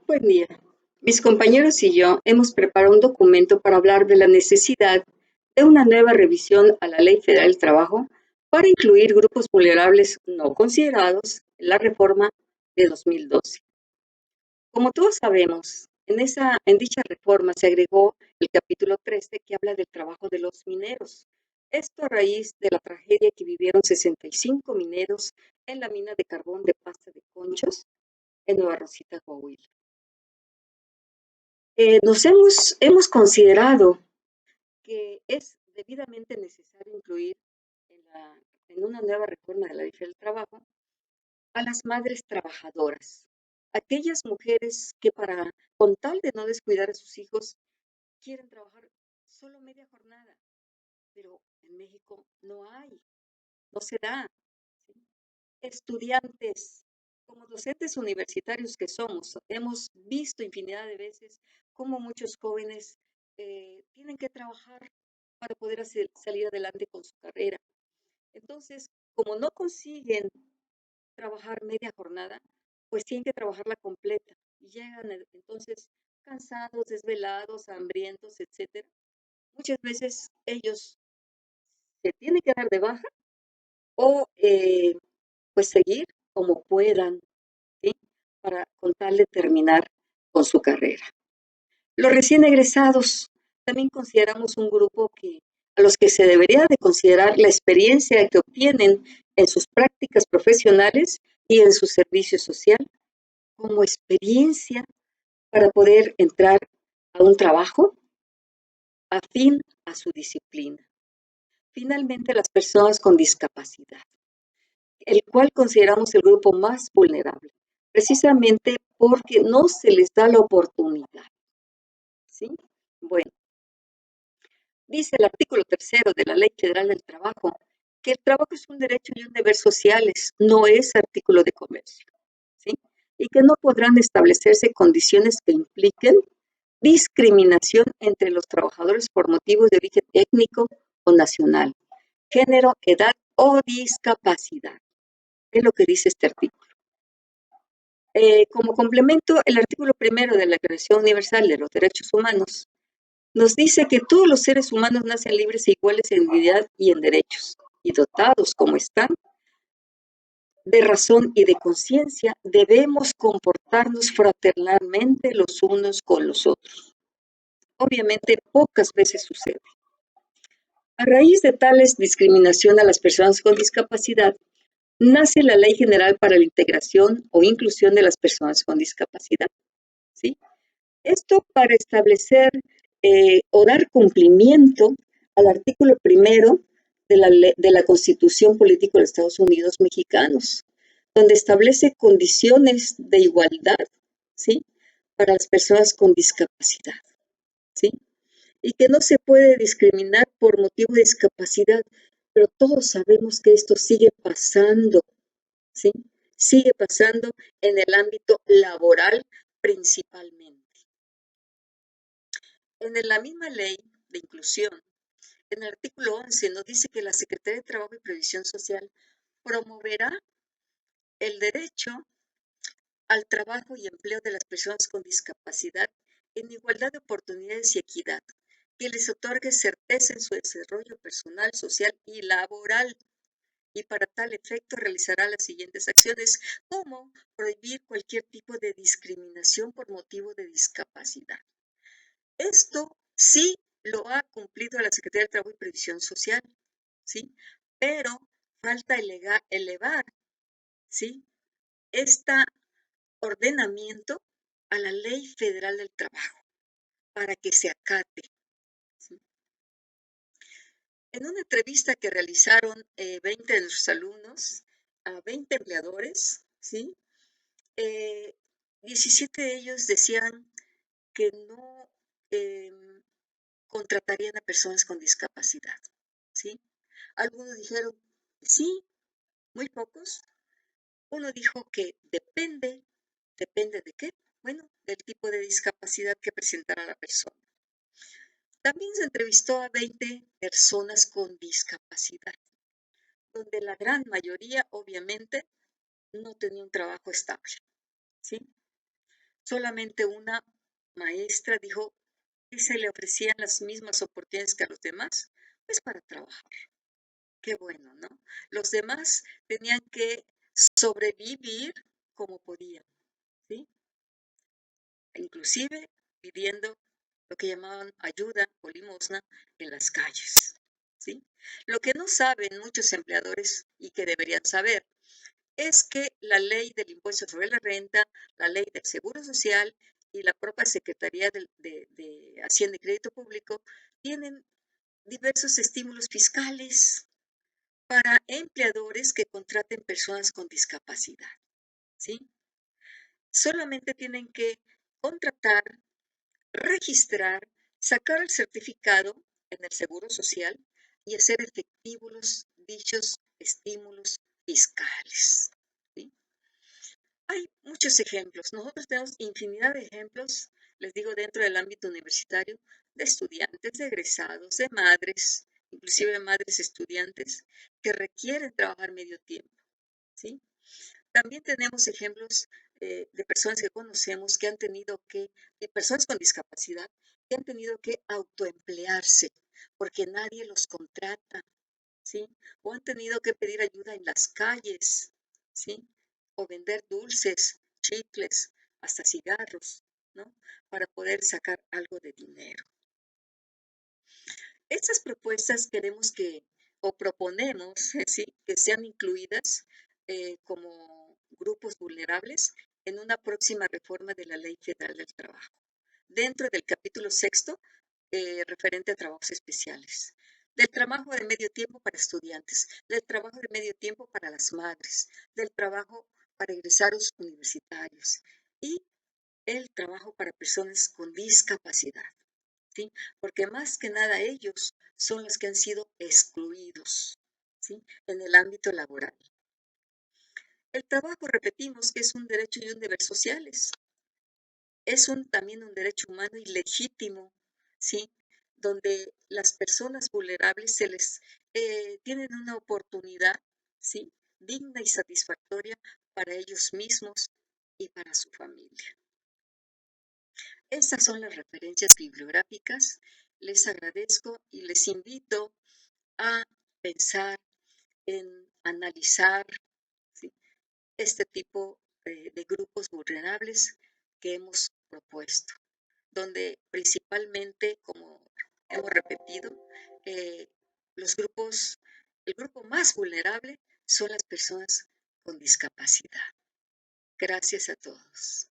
Buen día. Mis compañeros y yo hemos preparado un documento para hablar de la necesidad de una nueva revisión a la Ley Federal del Trabajo para incluir grupos vulnerables no considerados en la reforma de 2012. Como todos sabemos, en dicha reforma se agregó el capítulo 13 que habla del trabajo de los mineros. Esto a raíz de la tragedia que vivieron 65 mineros en la mina de carbón de Pasta de Conchos en Nueva Rosita, Coahuila. Hemos considerado que es debidamente necesario incluir en una nueva reforma de la Ley del Trabajo a las madres trabajadoras, aquellas mujeres que con tal de no descuidar a sus hijos, quieren trabajar solo media jornada, pero en México no se da. ¿Sí? Estudiantes, como docentes universitarios que somos, hemos visto infinidad de veces cómo muchos jóvenes tienen que trabajar para poder salir adelante con su carrera. Entonces, como no consiguen trabajar media jornada, pues tienen que trabajarla completa. Y llegan entonces cansados, desvelados, hambrientos, etcétera. Muchas veces ellos se tienen que dar de baja o pues seguir como puedan, ¿sí? Para con tal de terminar con su carrera. Los recién egresados también consideramos un grupo a los que se debería de considerar la experiencia que obtienen en sus prácticas profesionales y en su servicio social como experiencia para poder entrar a un trabajo afín a su disciplina. Finalmente, las personas con discapacidad, el cual consideramos el grupo más vulnerable, precisamente porque no se les da la oportunidad. ¿Sí? Bueno, dice el artículo 3 de la Ley Federal del Trabajo que el trabajo es un derecho y un deber sociales, no es artículo de comercio. ¿Sí? Y que no podrán establecerse condiciones que impliquen discriminación entre los trabajadores por motivos de origen étnico o nacional, género, edad o discapacidad. Es lo que dice este artículo. Como complemento, el artículo 1 de la Declaración Universal de los Derechos Humanos nos dice que todos los seres humanos nacen libres e iguales en dignidad y en derechos, y dotados como están de razón y de conciencia, debemos comportarnos fraternalmente los unos con los otros. Obviamente, pocas veces sucede. A raíz de tales discriminación a las personas con discapacidad, nace la Ley General para la Integración o Inclusión de las Personas con Discapacidad. ¿Sí? Esto para establecer o dar cumplimiento al artículo 1 de la Constitución Política de los Estados Unidos Mexicanos, donde establece condiciones de igualdad, ¿sí? Para las personas con discapacidad, ¿sí? Y que no se puede discriminar por motivo de discapacidad, pero todos sabemos que esto sigue pasando, ¿sí? Sigue pasando en el ámbito laboral principalmente. En la misma ley de inclusión, en el artículo 11 nos dice que la Secretaría de Trabajo y Previsión Social promoverá el derecho al trabajo y empleo de las personas con discapacidad en igualdad de oportunidades y equidad, que les otorgue certeza en su desarrollo personal, social y laboral. Y para tal efecto realizará las siguientes acciones, como prohibir cualquier tipo de discriminación por motivo de discapacidad. Esto sí lo ha cumplido la Secretaría de Trabajo y Previsión Social, ¿sí? Pero falta elevar, ¿sí? Este ordenamiento a la Ley Federal del Trabajo para que se acate, ¿sí? En una entrevista que realizaron 20 de nuestros alumnos a 20 empleadores, ¿sí? 17 de ellos decían que no contratarían a personas con discapacidad, ¿sí? Algunos dijeron sí, muy pocos. Uno dijo que depende de qué, bueno, del tipo de discapacidad que presentara la persona. También se entrevistó a 20 personas con discapacidad, donde la gran mayoría, obviamente, no tenía un trabajo estable, ¿sí? Solamente una maestra dijo que se le ofrecían las mismas oportunidades que a los demás, pues para trabajar. Qué bueno, ¿no? Los demás tenían que sobrevivir como podían, ¿sí? Inclusive pidiendo lo que llamaban ayuda o limosna en las calles, ¿sí? Lo que no saben muchos empleadores y que deberían saber es que la ley del impuesto sobre la renta, la ley del seguro social y la propia Secretaría de Hacienda y Crédito Público tienen diversos estímulos fiscales para empleadores que contraten personas con discapacidad, ¿sí? Solamente tienen que contratar, registrar, sacar el certificado en el Seguro Social y hacer efectivos los dichos estímulos fiscales, ¿sí? Hay muchos ejemplos. Nosotros tenemos infinidad de ejemplos, les digo, dentro del ámbito universitario, de estudiantes, de egresados, de madres, inclusive de madres estudiantes que requieren trabajar medio tiempo, ¿sí? También tenemos ejemplos de personas que conocemos que han tenido que, de personas con discapacidad, que han tenido que autoemplearse porque nadie los contrata, ¿sí? O han tenido que pedir ayuda en las calles, ¿sí? O vender dulces, chicles, hasta cigarros, ¿no? Para poder sacar algo de dinero. Estas propuestas queremos que, o proponemos, ¿sí? Que sean incluidas como grupos vulnerables en una próxima reforma de la Ley Federal del Trabajo, dentro del capítulo sexto referente a trabajos especiales, del trabajo de medio tiempo para estudiantes, del trabajo de medio tiempo para las madres, del trabajo para egresados universitarios y el trabajo para personas con discapacidad, ¿sí? Porque más que nada ellos son los que han sido excluidos, ¿sí? En el ámbito laboral. El trabajo, repetimos, que es un derecho y un deber sociales. Es también un derecho humano y legítimo, ¿sí? Donde las personas vulnerables se les tienen una oportunidad, ¿sí? Digna y satisfactoria para ellos mismos y para su familia. Estas son las referencias bibliográficas. Les agradezco y les invito a pensar en analizar, ¿sí? Este tipo de grupos vulnerables que hemos propuesto, donde principalmente, como hemos repetido, eh, los grupos, el grupo más vulnerable son las personas con discapacidad. Gracias a todos.